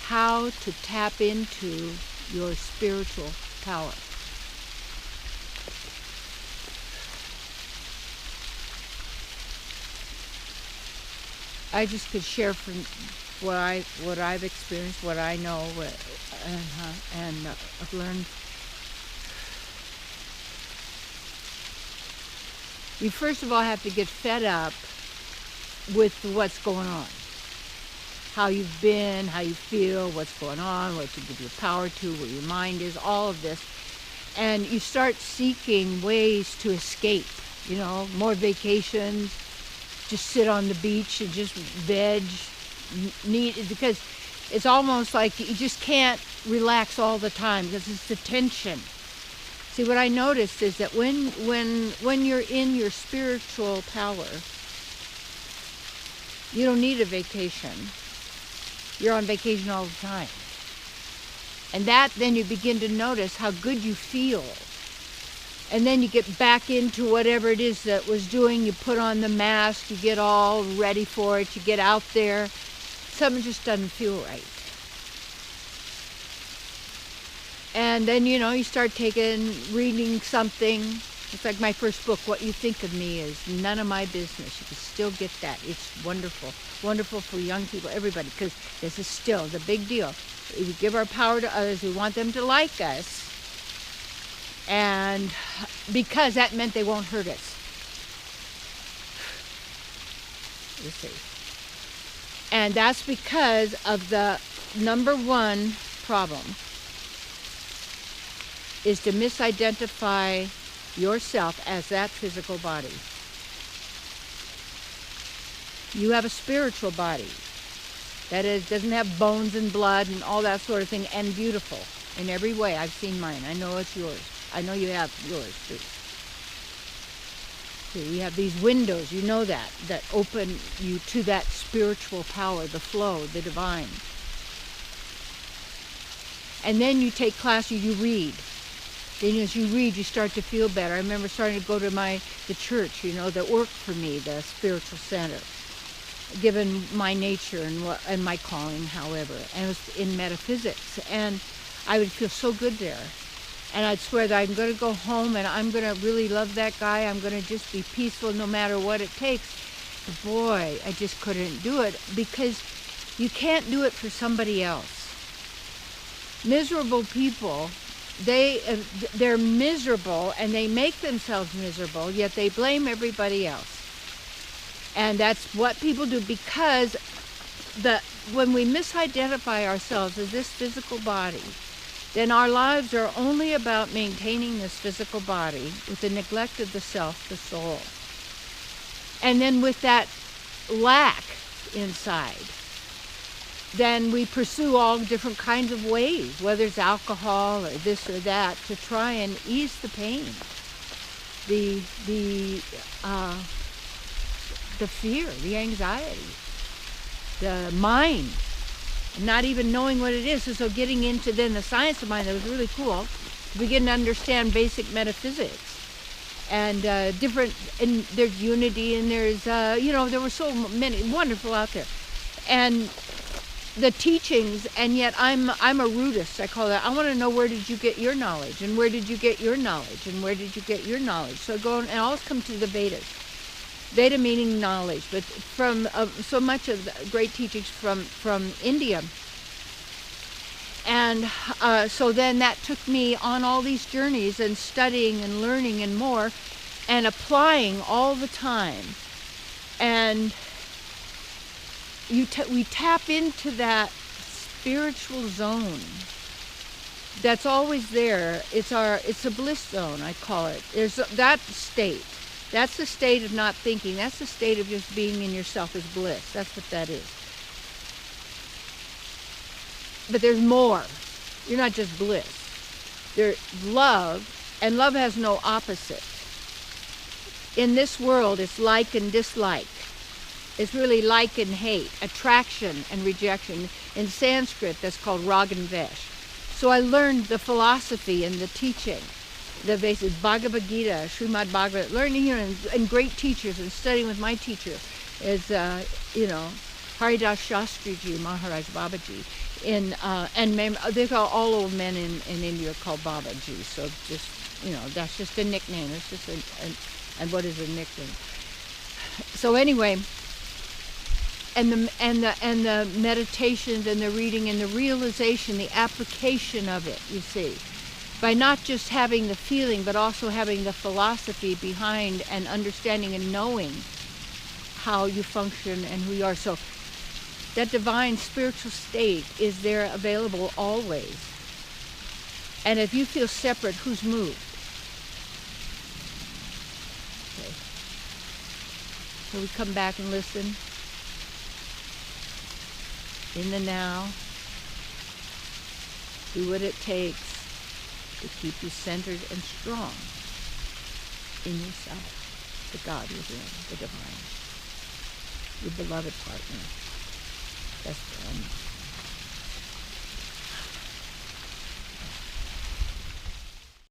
how to tap into your spiritual power. I just could share from what I've experienced, what I know, and I've learned. You first of all have to get fed up with what's going on. How you've been, how you feel, what's going on, what you give your power to, where your mind is, all of this. And you start seeking ways to escape, more vacations, just sit on the beach and just veg, because it's almost like you just can't relax all the time because it's the tension. See, what I noticed is that when you're in your spiritual power, you don't need a vacation. You're on vacation all the time. And then you begin to notice how good you feel. And then you get back into whatever it is that was doing. You put on the mask, you get all ready for it, you get out there. Something just doesn't feel right. And then, you start reading something. It's like my first book, What You Think of Me is None of My Business. You can still get that. It's wonderful. Wonderful for young people, everybody, because this is still the big deal. If we give our power to others, we want them to like us. And because that meant they won't hurt us. Let's see. And that's because of the number one problem is to misidentify yourself as that physical body. You have a spiritual body that doesn't have bones and blood and all that sort of thing, and beautiful in every way. I've seen mine. I know it's yours. I know you have yours too. So you have these windows, that open you to that spiritual power, the flow, the divine. And then you take classes, you read. Then as you read, you start to feel better. I remember starting to go to the church, that worked for me, the spiritual center, given my nature and my calling, however. And it was in metaphysics. And I would feel so good there. And I'd swear that I'm going to go home and I'm going to really love that guy. I'm going to just be peaceful no matter what it takes. Boy, I just couldn't do it because you can't do it for somebody else. Miserable people, they're miserable and they make themselves miserable, yet they blame everybody else. And that's what people do, because when we misidentify ourselves as this physical body, then our lives are only about maintaining this physical body with the neglect of the self, the soul. And then with that lack inside, then we pursue all different kinds of ways, whether it's alcohol or this or that, to try and ease the pain, the fear, the anxiety, the mind. Not even knowing what it is. So getting into then the science of mind, that was really cool, to begin to understand basic metaphysics and and there's unity and there's, there were so many wonderful out there. And the teachings, and yet I'm a rootist, I call it. I want to know, where did you get your knowledge? And where did you get your knowledge? And where did you get your knowledge? So I go and I always come to the Vedas. Veda meaning knowledge, but from so much of the great teachings from India. And so then that took me on all these journeys and studying and learning and more and applying all the time. And we tap into that spiritual zone that's always there. It's a bliss zone, I call it. There's that state. That's the state of not thinking. That's the state of just being in yourself as bliss. That's what that is. But there's more. You're not just bliss. There's love, and love has no opposite. In this world, it's like and dislike. It's really like and hate, attraction and rejection. In Sanskrit, that's called rag and vesh. So I learned the philosophy and the teaching. The basic Bhagavad Gita, Srimad Bhagavad, learning here and great teachers and studying with my teacher is, Haridas Shastriji, Maharaj Babaji, they've got all old men in India called Babaji. So just, that's just a nickname. It's just and what is a nickname? So anyway, and the meditations and the reading and the realization, the application of it, you see, by not just having the feeling, but also having the philosophy behind and understanding and knowing how you function and who you are. So that divine spiritual state is there, available always. And if you feel separate, who's moved? Okay. So we come back and listen in the now. Do what it takes to keep you centered and strong in yourself, the God within, the divine, your beloved partner. That's